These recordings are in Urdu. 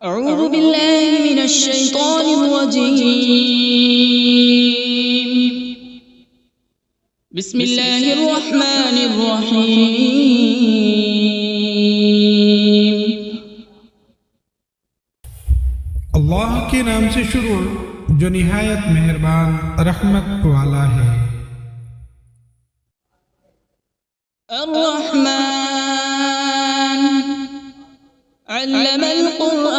أعوذ بالله من الشيطان الرجيم. بسم الله الرحمن الرحيم. اللہ کے نام سے شروع جو نہایت مہربان رحمت والا ہے۔ الرحمن علم القرآن.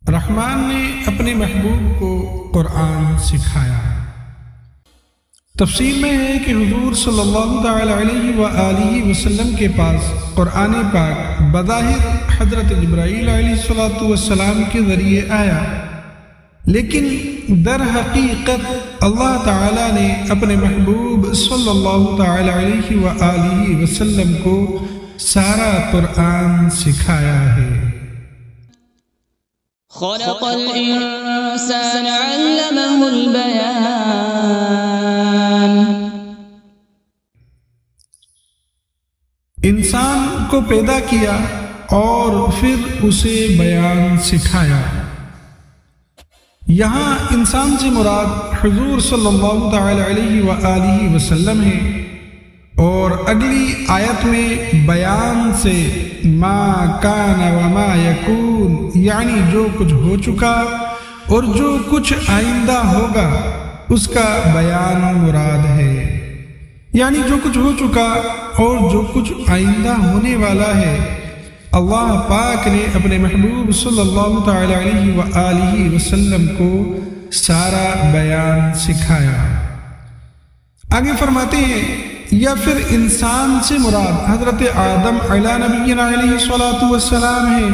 رحمان نے اپنے محبوب کو قرآن سکھایا۔ تفسیر میں ہے کہ حضور صلی اللہ تعالی علیہ وآلہ وسلم کے پاس قرآن پاک بظاہر حضرت جبرائیل علیہ السلام کے ذریعے آیا، لیکن در حقیقت اللہ تعالی نے اپنے محبوب صلی اللہ تعالی علیہ وآلہ وسلم کو سارا قرآن سکھایا ہے۔ خلق الإنسان علمه البيان. انسان کو پیدا کیا اور پھر اسے بیان سکھایا۔ یہاں انسان سے مراد حضور صلی اللہ تعالی علیہ وآلہ وسلم ہے، اور اگلی آیت میں بیان سے ما کان وما یکون، یعنی جو کچھ ہو چکا اور جو کچھ آئندہ ہوگا اس کا بیان مراد ہے۔ یعنی جو کچھ ہو چکا اور جو کچھ آئندہ ہونے والا ہے، اللہ پاک نے اپنے محبوب صلی اللہ تعالی علیہ وآلہ وسلم کو سارا بیان سکھایا۔ آگے فرماتے ہیں یا پھر انسان سے مراد حضرت آدم علیہ نبینا علیہ السلام ہے،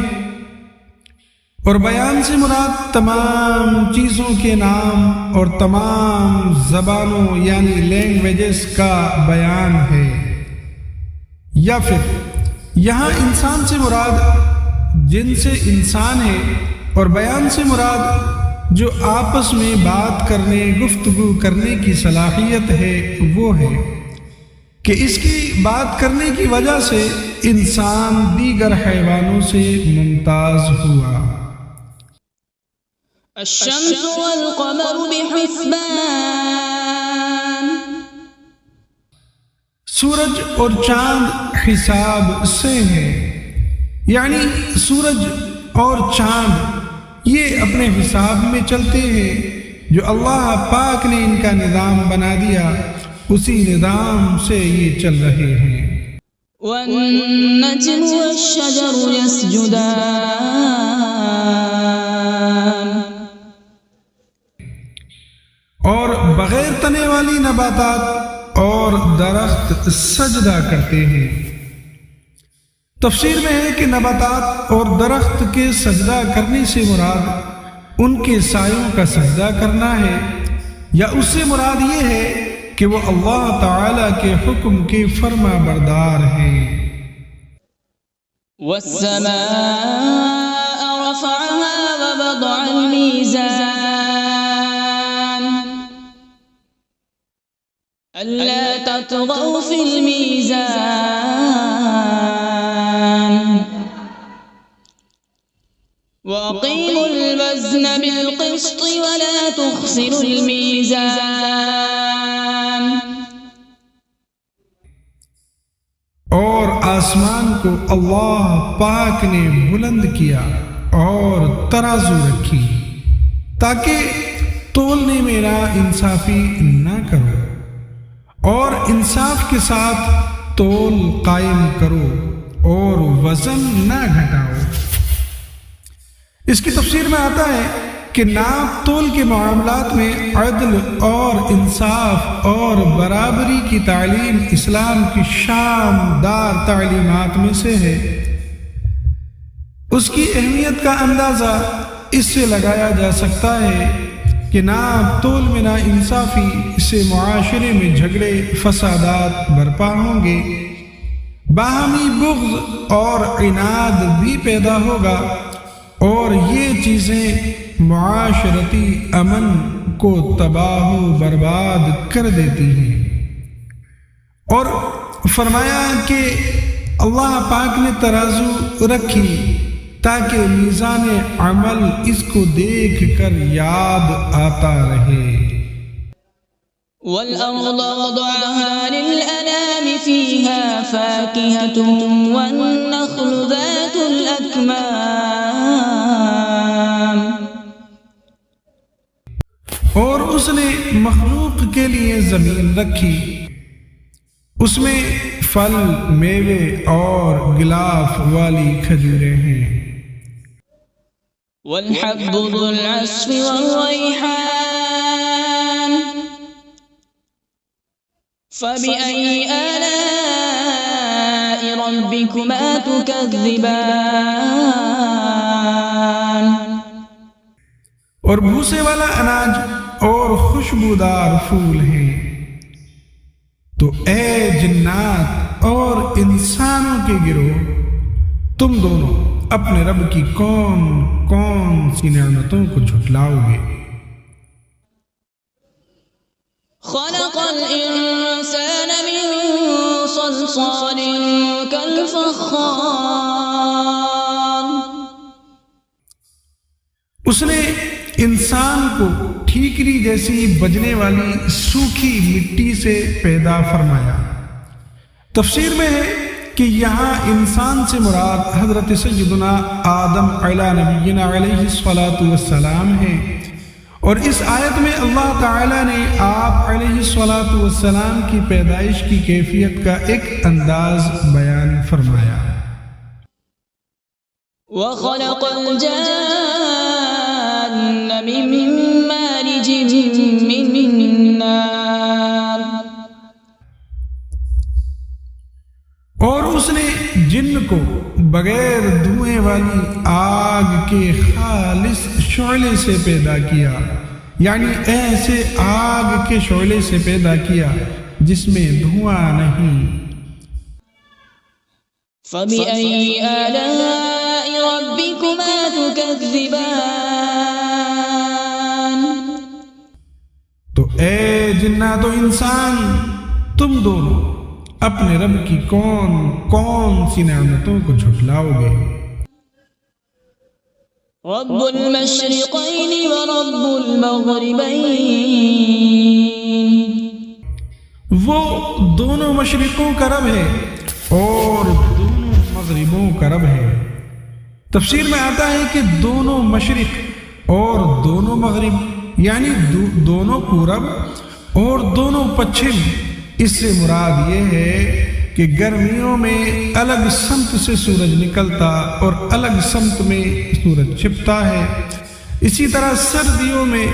اور بیان سے مراد تمام چیزوں کے نام اور تمام زبانوں یعنی لینگویجز کا بیان ہے۔ یا پھر یہاں انسان سے مراد جن سے انسان ہے، اور بیان سے مراد جو آپس میں بات کرنے گفتگو کرنے کی صلاحیت ہے وہ ہے کہ اس کی بات کرنے کی وجہ سے انسان دیگر حیوانوں سے ممتاز ہوا۔ الشمس والقمر بحسبان. سورج اور چاند حساب سے ہے، یعنی سورج اور چاند یہ اپنے حساب میں چلتے ہیں، جو اللہ پاک نے ان کا نظام بنا دیا، اسی نظام سے یہ چل رہے ہیں۔ والنجم والشجر يسجدان. اور بغیر تنے والی نباتات اور درخت سجدہ کرتے ہیں۔ تفسیر میں ہے کہ نباتات اور درخت کے سجدہ کرنے سے مراد ان کے سایوں کا سجدہ کرنا ہے، یا اس سے مراد یہ ہے کہ وہ اللہ تعالی کے حکم کے فرما بردار ہیں۔ والسماء رفعها ووضع الميزان. ألا تطغوا في الميزان وأقيموا الوزن بالقسط ولا تخسروا الميزان. اور آسمان کو اللہ پاک نے بلند کیا اور ترازو رکھی تاکہ تولنے میں نا انصافی نہ کرو، اور انصاف کے ساتھ تول قائم کرو اور وزن نہ گھٹاؤ۔ اس کی تفسیر میں آتا ہے کہ ناپ تول کے معاملات میں عدل اور انصاف اور برابری کی تعلیم اسلام کی شاندار تعلیمات میں سے ہے۔ اس کی اہمیت کا اندازہ اس سے لگایا جا سکتا ہے کہ ناپ تول میں نا انصافی سے معاشرے میں جھگڑے فسادات برپا ہوں گے، باہمی بغض اور عناد بھی پیدا ہوگا، اور یہ چیزیں معاشرتی امن کو تباہ و برباد کر دیتی ہیں۔ اور فرمایا کہ اللہ پاک نے ترازو رکھی تاکہ میزان عمل اس کو دیکھ کر یاد آتا رہے۔ وَالْأَرْضَ وَضَعَهَا لِلْأَنَامِ فِيهَا فَاكِهَةٌ وَالنَّخْلُ ذَاتُ الْأَكْمَامِ، اور اس نے مخلوق کے لیے زمین رکھی، اس میں پھل، میوے اور غلاف والی کھجوریں ہیں۔ وَالْحَبُّ ذُو الْعَصْفِ وَالرَّيْحَانُ فَبِأَيِّ آلَاءِ رَبِّكُمَا تُكَذِّبَانِ، اور بھوسے والا اناج اور خوشبودار پھول ہیں۔ تو اے جنات اور انسانوں کے گروہ، تم دونوں اپنے رب کی کون کون سی نعمتوں کو جھٹلاؤ گے؟ خلق الانسان من صلصال كالفخار، اس نے انسان کو ٹھیکری جیسی بجنے والی سوکھی مٹی سے پیدا فرمایا۔ تفسیر میں ہے کہ یہاں انسان سے مراد حضرت سیدنا آدم علی نبینا علیہ الصلاۃ والسلام ہے، اور اس آیت میں اللہ تعالیٰ نے آپ علیہ الصلاۃ والسلام کی پیدائش کی کیفیت کا ایک انداز بیان فرمایا۔ وَخَلَقَ الْجَانَّ مِن مَّارِجٍ مِّن نَّارٍ، اور اس نے جن کو بغیر دھوئیں والی آگ کے خالص شعلے سے پیدا کیا، یعنی ایسے آگ کے شعلے سے پیدا کیا جس میں دھواں نہیں۔ فَبِأَيِّ آلَاءِ رَبِّكُمَا تُكَذِّبَانِ، تو اے جنات و انسان، تم دونوں اپنے رب کی کون کون سی نعمتوں کو جھٹلاؤ گے؟ رب المشرقین ورب المغربین، وہ دونوں مشرقوں کا رب ہے اور دونوں مغربوں کا رب ہے۔ تفسیر میں آتا ہے کہ دونوں مشرق اور دونوں مغرب، یعنی دونوں پورب اور دونوں پچھم، اس سے مراد یہ ہے کہ گرمیوں میں الگ سمت سے سورج نکلتا اور الگ سمت میں سورج چھپتا ہے، اسی طرح سردیوں میں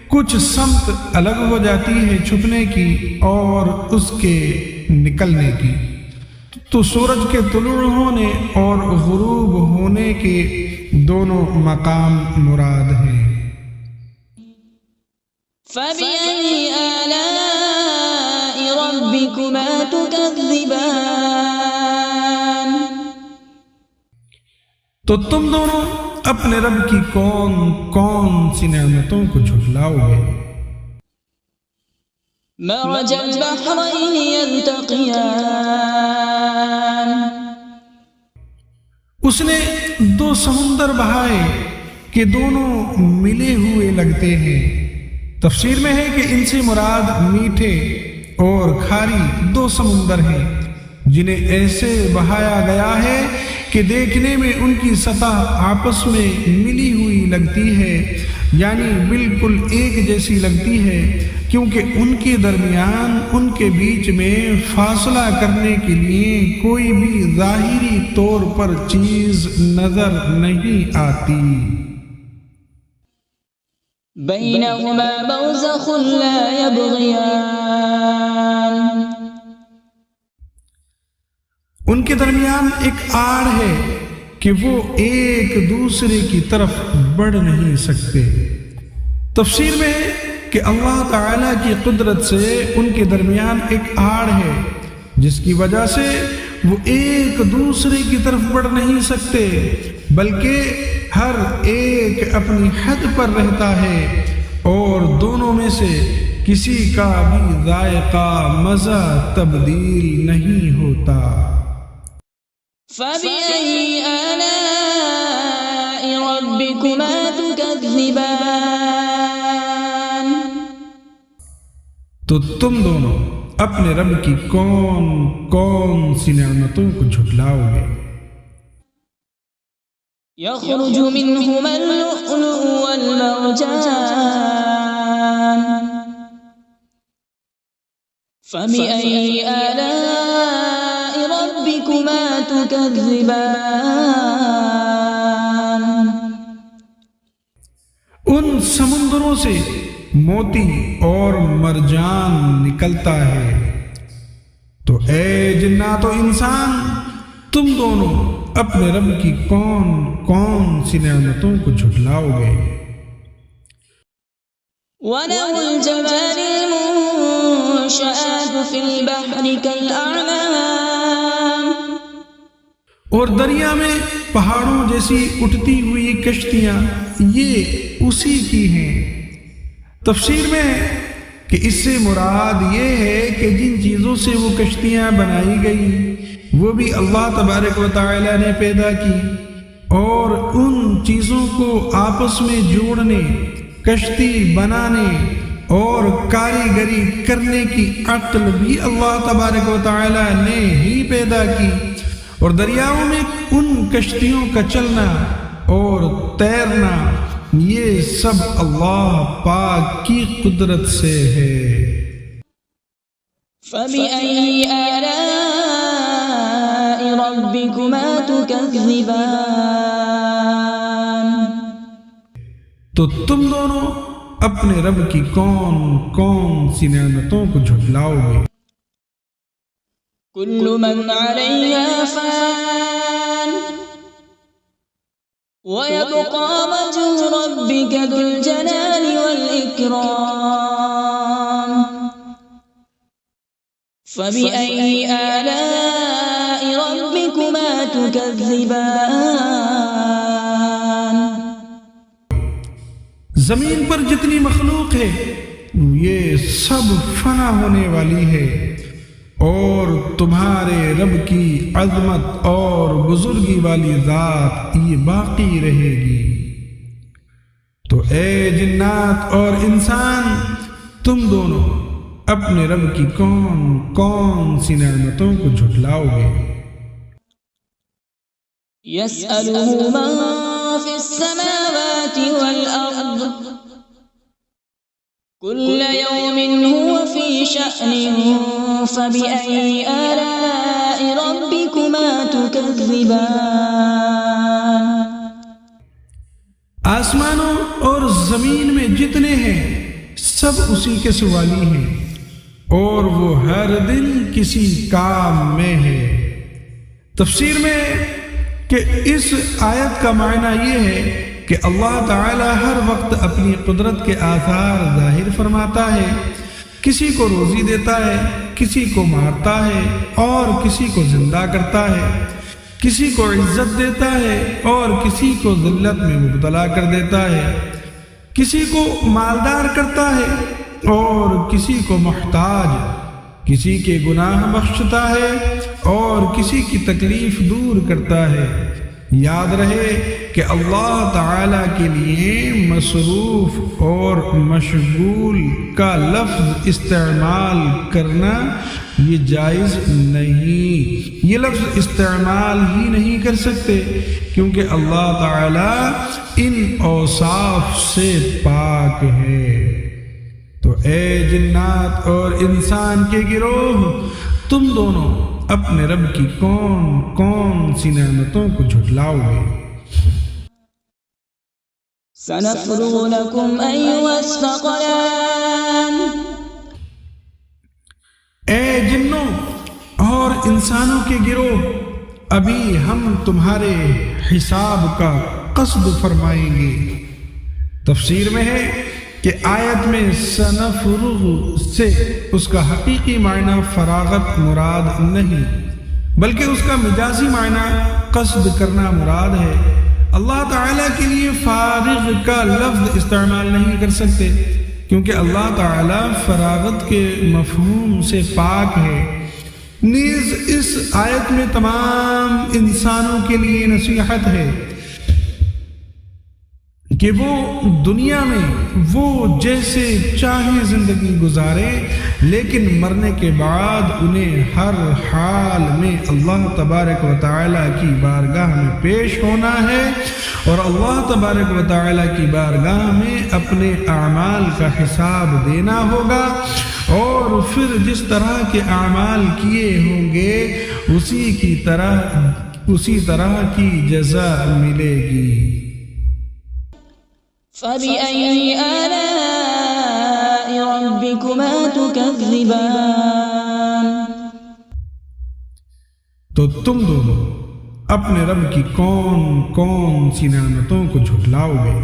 کچھ سمت الگ ہو جاتی ہے چھپنے کی اور اس کے نکلنے کی۔ تو سورج کے طلوع ہونے اور غروب ہونے کے دونوں مقام مراد ہیں۔ فَبِأَيِّ آلَاءِ رَبِّكُمَا تُكَذِّبَانِ، تو تم دونوں اپنے رب کی کون کون سی نعمتوں کو جھٹلاؤ گے؟ مرج البحرین یلتقیان، اس نے دو سمندر بہائے کہ دونوں ملے ہوئے لگتے ہیں۔ تفسیر میں ہے کہ ان سے مراد میٹھے اور کھاری دو سمندر ہیں جنہیں ایسے بہایا گیا ہے کہ دیکھنے میں ان کی سطح آپس میں ملی ہوئی لگتی ہے، یعنی بالکل ایک جیسی لگتی ہے، کیونکہ ان کے درمیان ان کے بیچ میں فاصلہ کرنے کے لیے کوئی بھی ظاہری طور پر چیز نظر نہیں آتی۔ بینہما برزخ لا یبغیان، ان کے درمیان ایک آڑ ہے کہ وہ ایک دوسرے کی طرف بڑھ نہیں سکتے۔ تفسیر میں کہ اللہ تعالیٰ کی قدرت سے ان کے درمیان ایک آڑ ہے جس کی وجہ سے وہ ایک دوسرے کی طرف بڑھ نہیں سکتے، بلکہ ہر ایک اپنی حد پر رہتا ہے اور دونوں میں سے کسی کا بھی ذائقہ مزہ تبدیل نہیں ہوتا۔ فبأي آلاء ربكما تكذبان تو تم دونوں اپنے رب کی کون کون سی نعمتوں کو جھٹلاؤ گے؟ يخرج منهما اللؤلؤ والمرجان فبأي آلاء ربكما تكذبان ان سمندروں سے موتی اور مرجان نکلتا ہے، تو اے جنات و انسان تم دونوں اپنے رب کی کون کون سی نعمتوں کو جھٹلاؤ گے؟ وَلَهُ الْجَوَارِ الْمُنشَآتُ فِي الْبَحْرِ كَالْأَعْلَامِ اور دریا میں پہاڑوں جیسی اٹھتی ہوئی کشتیاں یہ اسی کی ہیں۔ تفسیر میں ہے کہ اس سے مراد یہ ہے کہ جن چیزوں سے وہ کشتیاں بنائی گئی وہ بھی اللہ تبارک و تعالی نے پیدا کی، اور ان چیزوں کو آپس میں جوڑنے، کشتی بنانے اور کاریگری کرنے کی عقل بھی اللہ تبارک و تعالی نے ہی پیدا کی، اور دریاؤں میں ان کشتیوں کا چلنا اور تیرنا یہ سب اللہ پاک کی قدرت سے ہے۔ فَبِأَيِّ آلَاءِ رَبِّكُمَا تُكَذِّبَانِ تو تم دونوں اپنے رب کی کون کون سی نعمتوں کو جھٹلاؤ گے؟ كل من عليها فان ويبقى وجه ربك ذو الجلال والإكرام فبأي آلاء ربكما تكذبان زمین پر جتنی مخلوق ہے یہ سب فنا ہونے والی ہے، اور تمہارے رب کی عظمت اور بزرگی والی ذات یہ باقی رہے گی۔ تو اے جنات اور انسان تم دونوں اپنے رب کی کون کون سی نعمتوں کو جھٹلاؤ گے؟ يسأله من في السماوات والأرض كل يوم هو في شأن فبأي آلاء ربكما تكذبان آسمانوں اور زمین میں جتنے ہیں سب اسی کے سوالی ہیں، اور وہ ہر دن کسی کام میں ہے۔ تفسیر میں کہ اس آیت کا معنی یہ ہے کہ اللہ تعالی ہر وقت اپنی قدرت کے آثار ظاہر فرماتا ہے، کسی کو روزی دیتا ہے، کسی کو مارتا ہے اور کسی کو زندہ کرتا ہے، کسی کو عزت دیتا ہے اور کسی کو ذلت میں مبتلا کر دیتا ہے، کسی کو مالدار کرتا ہے اور کسی کو محتاج، کسی کے گناہ بخشتا ہے اور کسی کی تکلیف دور کرتا ہے۔ یاد رہے کہ اللہ تعالیٰ کے لیے مصروف اور مشغول کا لفظ استعمال کرنا یہ جائز نہیں، یہ لفظ استعمال ہی نہیں کر سکتے کیونکہ اللہ تعالیٰ ان اوصاف سے پاک ہے۔ تو اے جنات اور انسان کے گروہ تم دونوں اپنے رب کی کون کون سی نعمتوں کو جھٹلاؤ گے؟ سنفرغ لكم أيها الثقلان اے جنوں اور انسانوں کے گروہ ابھی ہم تمہارے حساب کا قصد فرمائیں گے۔ تفسیر میں ہے کہ آیت میں سنفرغ سے اس کا حقیقی معنی فراغت مراد نہیں بلکہ اس کا مجازی معنی قصد کرنا مراد ہے۔ اللہ تعالیٰ کے لیے فارغ کا لفظ استعمال نہیں کر سکتے کیونکہ اللہ تعالیٰ فراغت کے مفہوم سے پاک ہے، نیز اس آیت میں تمام انسانوں کے لیے نصیحت ہے کہ وہ دنیا میں وہ جیسے چاہیں زندگی گزارے، لیکن مرنے کے بعد انہیں ہر حال میں اللہ تبارک و تعالیٰ کی بارگاہ میں پیش ہونا ہے، اور اللہ تبارک و تعالیٰ کی بارگاہ میں اپنے اعمال کا حساب دینا ہوگا، اور پھر جس طرح کے اعمال کیے ہوں گے اسی طرح کی جزا ملے گی۔ فبأي آلاء ربكما تكذبان؟ تو تم دونوں اپنے رب کی کون کون سی نعمتوں کو جھٹلاؤ گے؟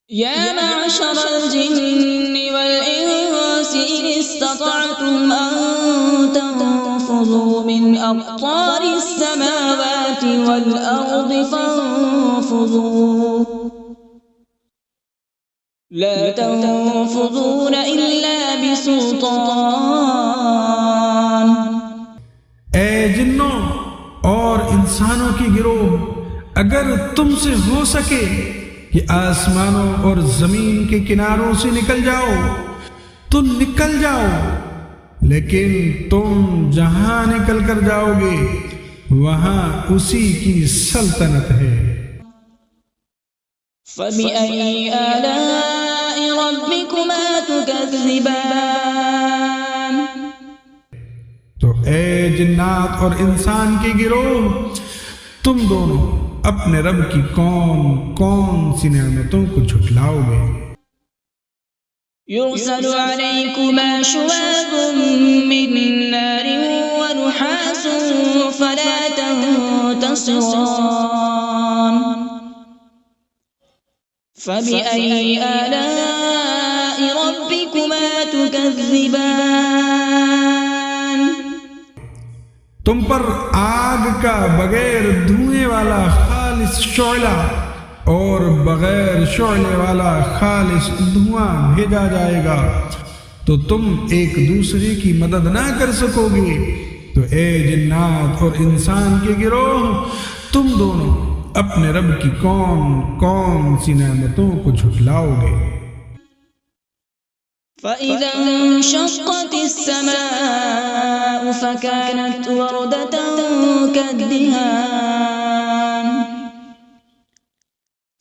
یا معشر الجن والانس ان استطعتم ان تنفذوا من اقطار السماوات والارض فانفذوا لا تنفذون الا بسلطان۔ اے جنوں اور انسانوں کی گروہ، اگر تم سے ہو سکے کہ آسمانوں اور زمین کے کناروں سے نکل جاؤ تو نکل جاؤ، لیکن تم جہاں نکل کر جاؤ گے وہاں اسی کی سلطنت ہے۔ فبأي آلاء ربكما تكذبان؟ تو اے جنات اور انسان کے گروہ، تم دونوں اپنے رب کی کون کون سی نعمتوں کو جھٹلاؤ گے؟ يرسل عليكما شواظ من نار ونحاس فلا تنتصران۔ فبأي آلاء ربكما تكذبان؟ تم پر آگ کا بغیر دھوئے والا خالص شعلہ اور بغیر شعلے والا خالص دھواں بھیجا جائے گا، تو تم ایک دوسرے کی مدد نہ کر سکو گے۔ تو اے جنات اور انسان کے گروہ، تم دونوں اپنے رب کی کون کون سی نعمتوں کو جھٹلاؤ گے؟ فإذا انشقت السماء فكانت وردة كالدهان۔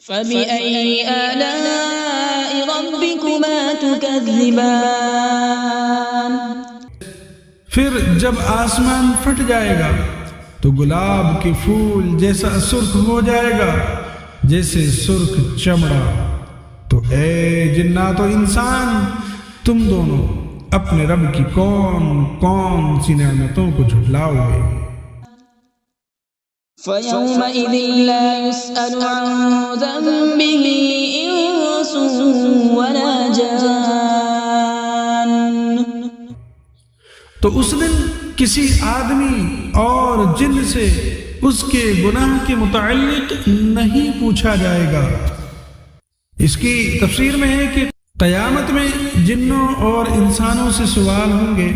فبأي آلاء ربكما تكذبان؟ پھر جب آسمان پھٹ جائے گا تو گلاب کے پھول جیسا سرخ ہو جائے گا جیسے سرخ چمڑا۔ تو اے جنات و انسان، تم دونوں اپنے رب کی کون کون سی نعمتوں کو جھٹلاؤ گے؟ فَيَوْمَئِذٍ لَا يُسْأَلُ عَنْ ذَنبِهِ إِنسٌ وَلَا جَانٌّ۔ تو اس دن کسی آدمی اور جن سے اس کے گناہ کے متعلق نہیں پوچھا جائے گا۔ اس کی تفسیر میں ہے کہ قیامت میں جنوں اور انسانوں سے سوال ہوں گے۔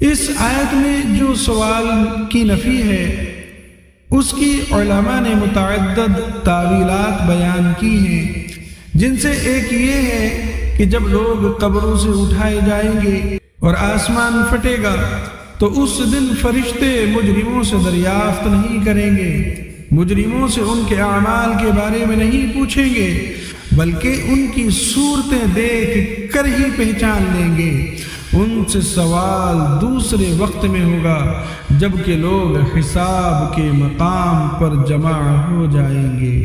اس آیت میں جو سوال کی نفی ہے اس کی علماء نے متعدد تعویلات بیان کی ہیں، جن سے ایک یہ ہے کہ جب لوگ قبروں سے اٹھائے جائیں گے اور آسمان پھٹے گا تو اس دن فرشتے مجرموں سے دریافت نہیں کریں گے، مجرموں سے ان کے اعمال کے بارے میں نہیں پوچھیں گے، بلکہ ان کی صورتیں دیکھ کر ہی پہچان لیں گے۔ ان سے سوال دوسرے وقت میں ہوگا جب کہ لوگ حساب کے مقام پر جمع ہو جائیں گے۔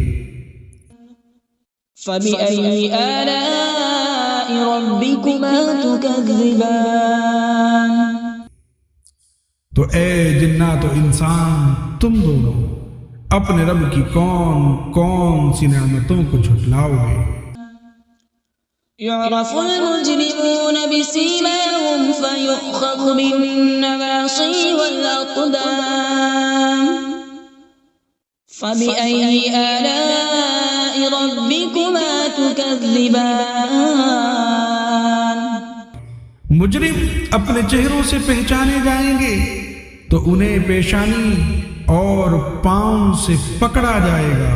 فَبِأَيِّ آلَاءِ رَبِّكُمَا تُكَذِّبَانِ؟ تو اے جنات و انسان، تم دونوں اپنے رب کی کون کون سی نعمتوں کو جھٹلاؤ گے؟ يعرف المجرمون بسيماهم فيؤخذ بالنواصي والأقدام۔ فبأي آلاء ربكما تكذبان؟ مجرم اپنے چہروں سے پہچانے جائیں گے تو انہیں پیشانی اور پاؤں سے پکڑا جائے گا،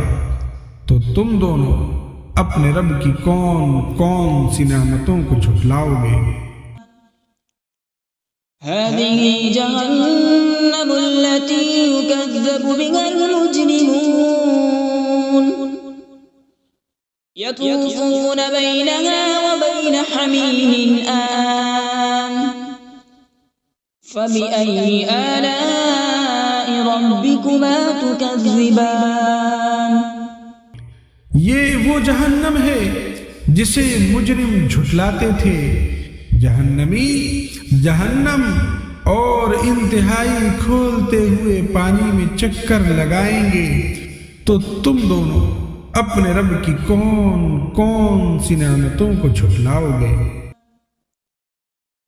تو تم دونوں اپنے رب کی کون کون سی نعمتوں کو جھٹلاؤ گے؟ هذه جهنم التي يكذب بها المجرمون يطوفون بينها وبين حميم آن فبأي آلاء ربكما تكذبان۔ یہ وہ جہنم ہے جسے مجرم جھٹلاتے تھے۔ جہنمی جہنم اور انتہائی کھولتے ہوئے پانی میں چکر لگائیں گے، تو تم دونوں اپنے رب کی کون کون سی نعمتوں کو جھٹلاؤ گے؟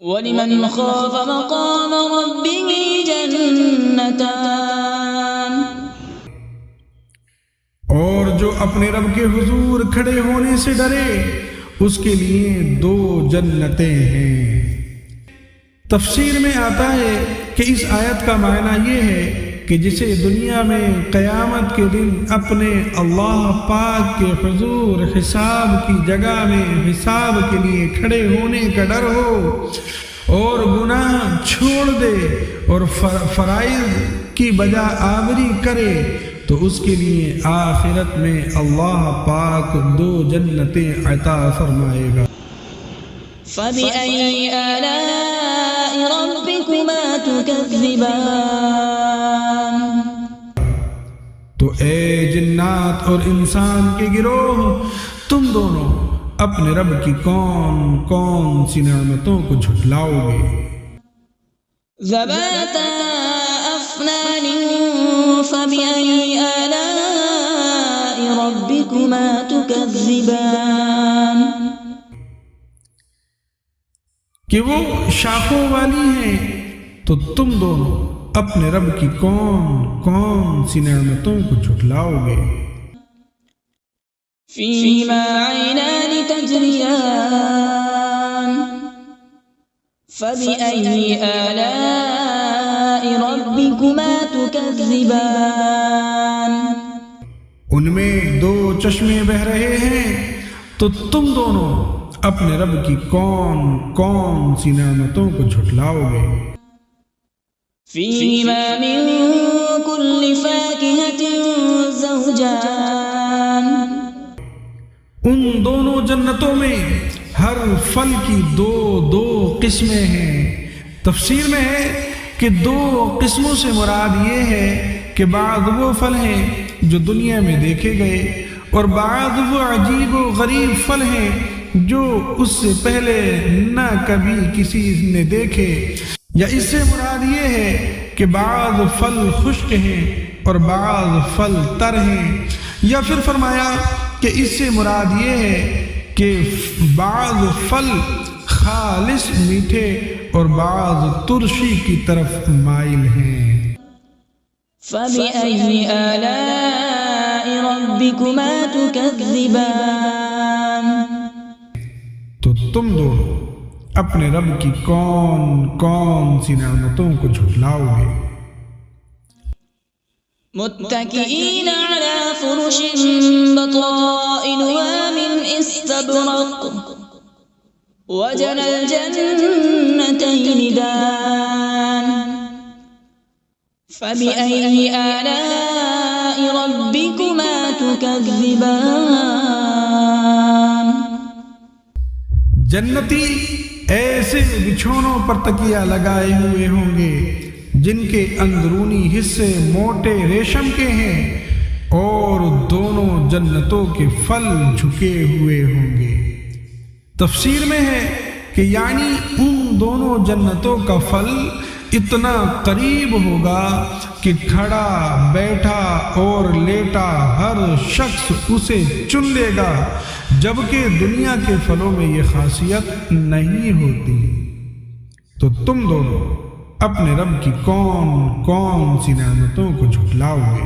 وَلِمَنْ خَافَ مَقَامَ رَبِّهِ جَنَّتَانِ، اور جو اپنے رب کے حضور کھڑے ہونے سے ڈرے اس کے لیے 2 جنتیں ہیں۔ تفسیر میں آتا ہے کہ اس آیت کا معنی یہ ہے کہ جسے دنیا میں قیامت کے دن اپنے اللہ پاک کے حضور حساب کی جگہ میں حساب کے لیے کھڑے ہونے کا ڈر ہو اور گناہ چھوڑ دے اور فرائض کی بجا آوری کرے، تو اس کے لیے آخرت میں اللہ پاک 2 جنتیں عطا فرمائے گا۔ فَبِأَيِّ آلَاءِ رَبِّكُمَا تُكَذِّبَانِ۔ تو اے جنات اور انسان کے گروہ، تم دونوں اپنے رب کی کون کون سی نعمتوں کو جھٹلاؤ گے؟ ذَوَاتَا أَفْنَانٍ فَبِأَيِّ آلَاءِ رَبِّكُمَا تُكَذِّبَانِ۔ کہ وہ شاخوں والی ہیں، تو تم دونوں اپنے رب کی کون کون سی نعمتوں کو جھٹلاؤ گے؟ فِيهِمَا عَيْنَانِ تَجْرِيَانِ فَبِأَيِّ آلَاءِ رَبِّكُمَا تُكَذِّبَانِ۔ ان میں 2 چشمے بہہ رہے ہیں، تو تم دونوں اپنے رب کی کون کون سی نعمتوں کو جھٹلاؤ گے؟ فِيهِمَا مِن كُلِّ فَاكِهَةٍ زَوْجَانِ۔ ان دونوں جنتوں میں ہر پھل کی 2 قسمیں ہیں۔ تفسیر میں ہے کہ 2 قسموں سے مراد یہ ہے کہ بعض وہ پھل ہیں جو دنیا میں دیکھے گئے اور بعض وہ عجیب و غریب پھل ہیں جو اس سے پہلے نہ کبھی کسی نے دیکھے، یا اس سے مراد یہ ہے کہ بعض پھل خشک ہیں اور بعض پھل تر ہیں، یا پھر فرمایا کہ اس سے مراد یہ ہے کہ بعض پھل خالص میٹھے اور بعض ترشی کی طرف مائل ہیں۔ فَبِأَيِّ آلَاءِ رَبِّكُمَا تُكَذِّبَانِ۔ تو تم دونوں اپنے رب کی کون کون سی نعمتوں کو جھٹلاؤ گے؟ متكئين على فرش بطائنها من استبرق وجنى الجنتين دان فبأي آلاء ربكما تكذبان۔ جنتی ایسے بچھونوں پر تکیہ لگائے ہوئے ہوں گے جن کے اندرونی حصے موٹے ریشم کے ہیں، اور دونوں جنتوں کے پھل جھکے ہوئے ہوں گے۔ تفسیر میں ہے کہ یعنی ان دونوں جنتوں کا پھل اتنا قریب ہوگا کہ کھڑا، بیٹھا اور لیٹا ہر شخص اسے چن لے گا، جبکہ دنیا کے پھلوں میں یہ خاصیت نہیں ہوتی۔ تو تم دونوں اپنے رب کی کون کون سی نعمتوں کو جھٹلاؤ گے؟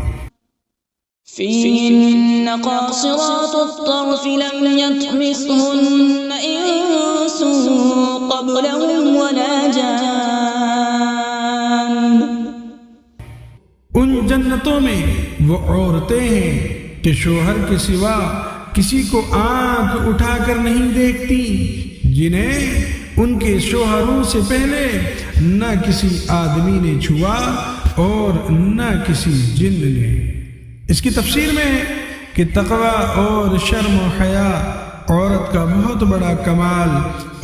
فِيهِنَّ قَاصِرَاتُ الطَّرْفِ لَمْ يَطْمِثْهُنَّ إِنسٌ قبلهم ولا جان. ان جنتوں میں وہ عورتیں ہیں کہ شوہر کے سوا کسی کو آنکھ اٹھا کر نہیں دیکھتی، جنہیں ان کے شوہروں سے پہلے نہ کسی آدمی نے چھوا اور نہ کسی جن نے۔ اس کی تفسیر میں ہے کہ تقوی اور شرم و حیا عورت کا بہت بڑا کمال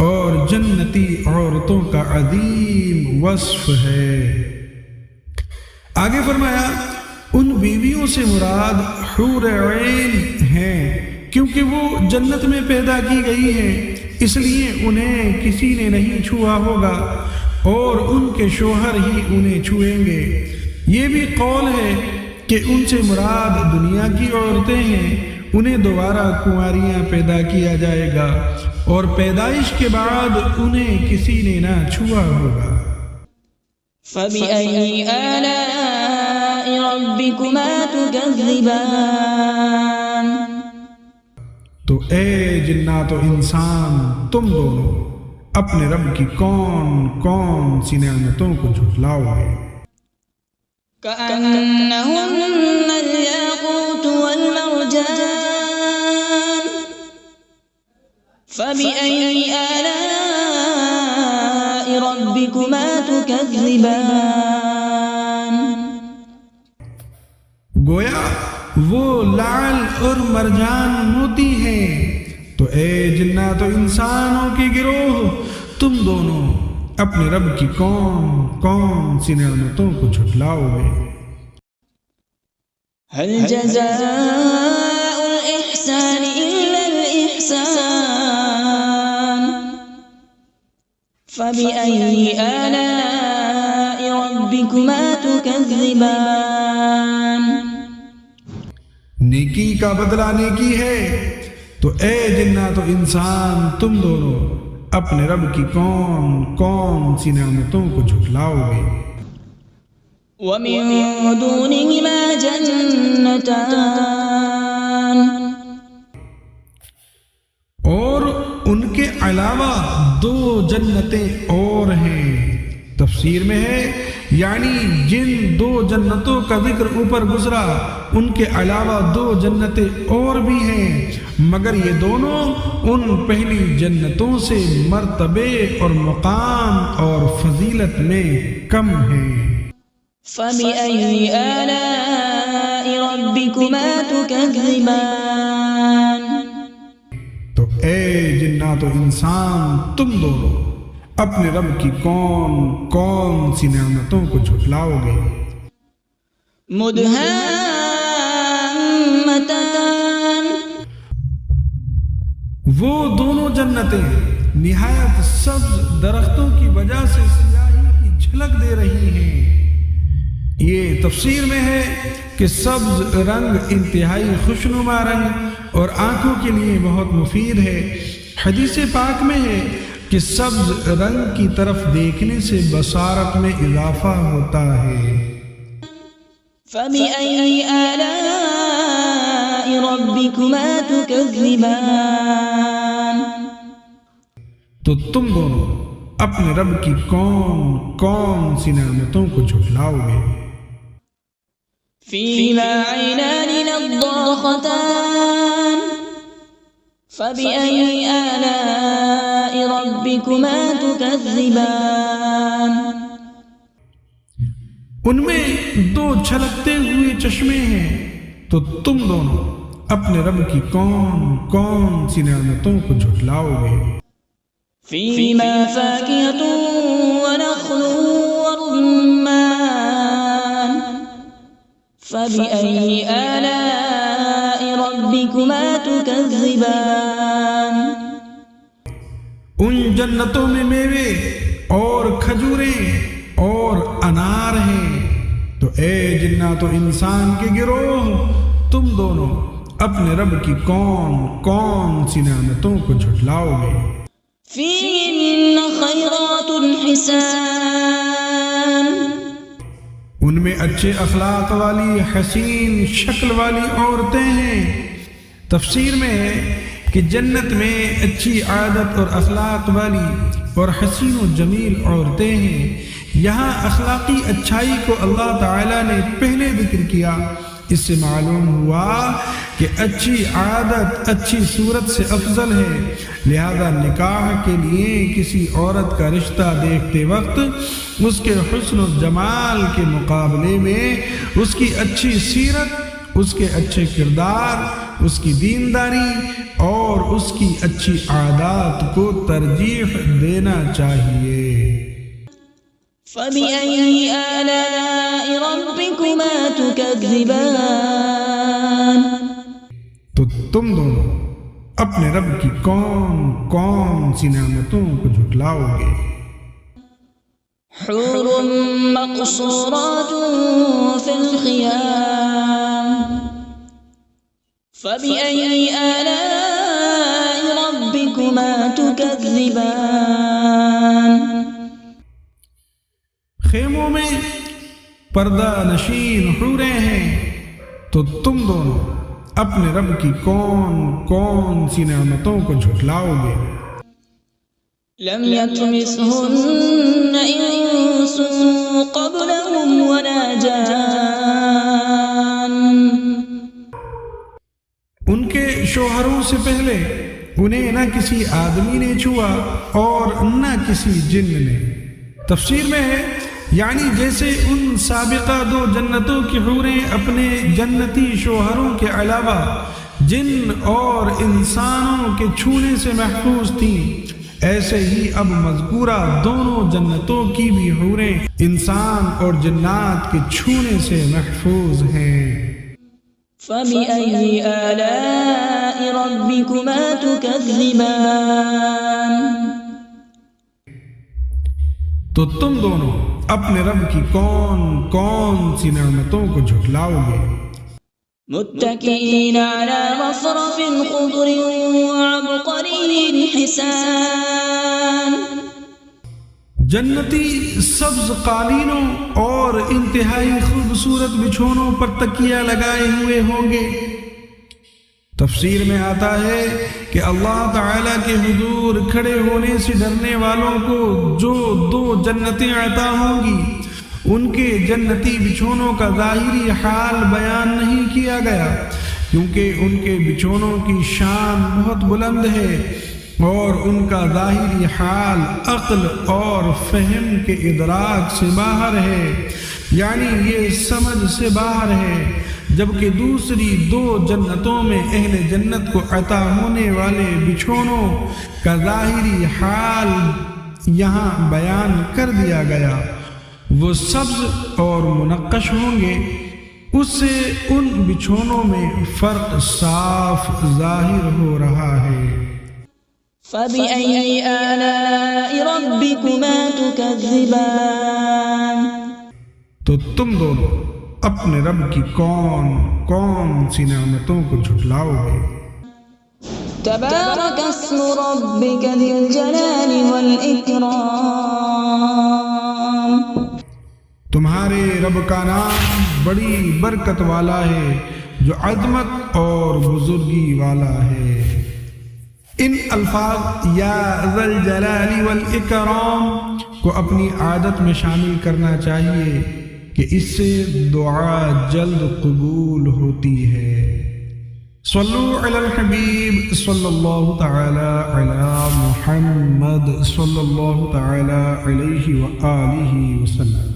اور جنتی عورتوں کا عظیم وصف ہے۔ آگے فرمایا ان بیویوں سے مراد حور عین ہیں، کیونکہ وہ جنت میں پیدا کی گئی ہیں، اس لیے انہیں کسی نے نہیں چھوا ہوگا اور ان کے شوہر ہی انہیں چھوئیں گے۔ یہ بھی قول ہے کہ ان سے مراد دنیا کی عورتیں ہیں، انہیں دوبارہ کنواریاں پیدا کیا جائے گا اور پیدائش کے بعد انہیں کسی نے نہ چھوا ہوگا۔ فَبِأَيِّ آلَاءِ رَبِّكُمَا تُكَذِّبَانِ۔ تو اے جنات و انسان، تم دونوں اپنے رب کی کون کون سی نعمتوں کو جھٹلاؤ گے؟ كأنهن الياقوت والمرجان فبأي آلاء ربكما تكذبان۔ گویا وہ لعل اور مرجان موتی ہیں۔ تو اے جنات و انسانوں کے گروہ، تم دونوں اپنے رب کی کون کون سی نعمتوں کو جھٹلاؤ گے؟ هل جزاء الإحسان إلا الإحسان فبأي آلاء ربكما تكذبان۔ نیکی کا بدلہ نیکی ہے، تو اے جنات و انسان تم دونوں اپنے رب کی کون کون سی نعمتوں کو جھٹلاؤ گے؟ ومن دونهما جنتان، اور ان کے علاوہ دو جنتیں اور ہیں۔ تفسیر میں ہے یعنی جن دو جنتوں کا ذکر اوپر گزرا ان کے علاوہ دو جنتیں اور بھی ہیں، مگر یہ دونوں ان پہلی جنتوں سے مرتبے اور مقام اور فضیلت میں کم ہیں۔ فبأي آلاء ربكما تكذبان۔ تو اے جنات و انسان تم دونوں اپنے رب کی کون کون سی نعمتوں کو جھٹلاؤ گے؟ مدہامتان، وہ دونوں جنتیں نہایت سبز درختوں کی وجہ سے سیاہی کی جھلک دے رہی ہیں۔ یہ تفسیر میں ہے کہ سبز رنگ انتہائی خوشنما رنگ اور آنکھوں کے لیے بہت مفید ہے۔ حدیث پاک میں ہے کہ سبز رنگ کی طرف دیکھنے سے بصارت میں اضافہ ہوتا ہے۔ فبأي آلاء ربكما تكذبان۔ تو تم دونوں اپنے رب کی کون کون سی نعمتوں کو جھٹلاؤ گے؟ فيهما عينان نضاختان فبأي آلاء ربكما تكذبان۔ ان میں دو چھلکتے ہوئے چشمے ہیں، تو تم دونوں اپنے رب کی کون کون سی نعمتوں کو جھٹلاؤ گے؟ فيهما فاكهة ونخل ورمان فبأي آلاء ربكما تكذبان۔ ان جنتوں میں میوے اور کھجوریں اور انار ہیں، تو اے جنات و انسان کے گروہ تم دونوں اپنے رب کی کون کون سی نعمتوں کو جھٹلاؤ گے؟ فيهن خيرات حسان، ان میں اچھے اخلاق والی حسین شکل والی عورتیں ہیں۔ تفسیر میں ہے کہ جنت میں اچھی عادت اور اخلاق والی اور حسین و جمیل عورتیں ہیں۔ یہاں اخلاقی اچھائی کو اللہ تعالیٰ نے پہلے ذکر کیا۔ اس سے معلوم ہوا کہ اچھی عادت اچھی صورت سے افضل ہے، لہذا نکاح کے لیے کسی عورت کا رشتہ دیکھتے وقت اس کے حسن و جمال کے مقابلے میں اس کی اچھی سیرت، اس کے اچھے کردار، اس کی دینداری اور اس کی اچھی عادات کو ترجیح دینا چاہیے۔ فَبِأَيِّ آلَاءِ رَبِّكُمَا تُكَذِّبَانِ، تو تم دونوں اپنے رب کی کون کون سی نعمتوں کو جھٹلاؤ گے؟ حور مقصورات فی الخیام، فَبِأَيِّ آلَاءِ رَبِّكُمَا تُكَذِّبَانِ، خیموں میں پردہ نشین حوریں ہیں، تو تم دونوں اپنے رب کی کون کون سی نعمتوں کو جھٹلاؤ گے؟ لم يطمثهن انس قبلهم ولا جان، ان کے شوہروں سے پہلے انہیں نہ کسی آدمی نے چھوا اور نہ کسی جن نے۔ تفسیر میں ہے یعنی جیسے ان سابقہ دو جنتوں کی حوریں اپنے جنتی شوہروں کے علاوہ جن اور انسانوں کے چھونے سے محفوظ تھیں، ایسے ہی اب مذکورہ دونوں جنتوں کی بھی حوریں انسان اور جنات کے چھونے سے محفوظ ہیں۔ فَبِأَيِّ آلَاءِ رَبِّكُمَا تُكَذِّبَانِ، تو تم دونوں اپنے رب کی کون کون سی نعمتوں کو جھٹلاؤ گے؟ متكئين على رفرف خضر وعبقري حسان، جنتی سبز قالینوں اور انتہائی خوبصورت بچھونوں پر تکیہ لگائے ہوئے ہوں گے۔ تفسیر میں آتا ہے کہ اللہ تعالیٰ کے حضور کھڑے ہونے سے ڈرنے والوں کو جو دو جنتیں عطا ہوں گی، ان کے جنتی بچھونوں کا ظاہری حال بیان نہیں کیا گیا، کیونکہ ان کے بچھونوں کی شان بہت بلند ہے اور ان کا ظاہری حال عقل اور فہم کے ادراک سے باہر ہے، یعنی یہ سمجھ سے باہر ہے، جبکہ دوسری دو جنتوں میں اہل جنت کو عطا ہونے والے بچھونوں کا ظاہری حال یہاں بیان کر دیا گیا۔ وہ سبز اور منقش ہوں گے، اس سے ان بچھونوں میں فرق صاف ظاہر ہو رہا ہے۔ فَبِأَيِّ آلَاءِ رَبِّكُمَا تُكَذِّبَانِ، تو تم دونوں اپنے رب کی کون کون سی نعمتوں کو جھٹلاؤ گے؟ تبارک اسم ربک ذی الجلال والإکرام، تمہارے رب کا نام بڑی برکت والا ہے جو عظمت اور بزرگی والا ہے۔ ان الفاظ یا ذی الجلال والاکرام کو اپنی عادت میں شامل کرنا چاہیے کہ اس سے دعا جلد قبول ہوتی ہے۔ صلو علی الحبیب صلی اللہ تعالی علی محمد صلی اللہ تعالی علیہ وآلہ وسلم۔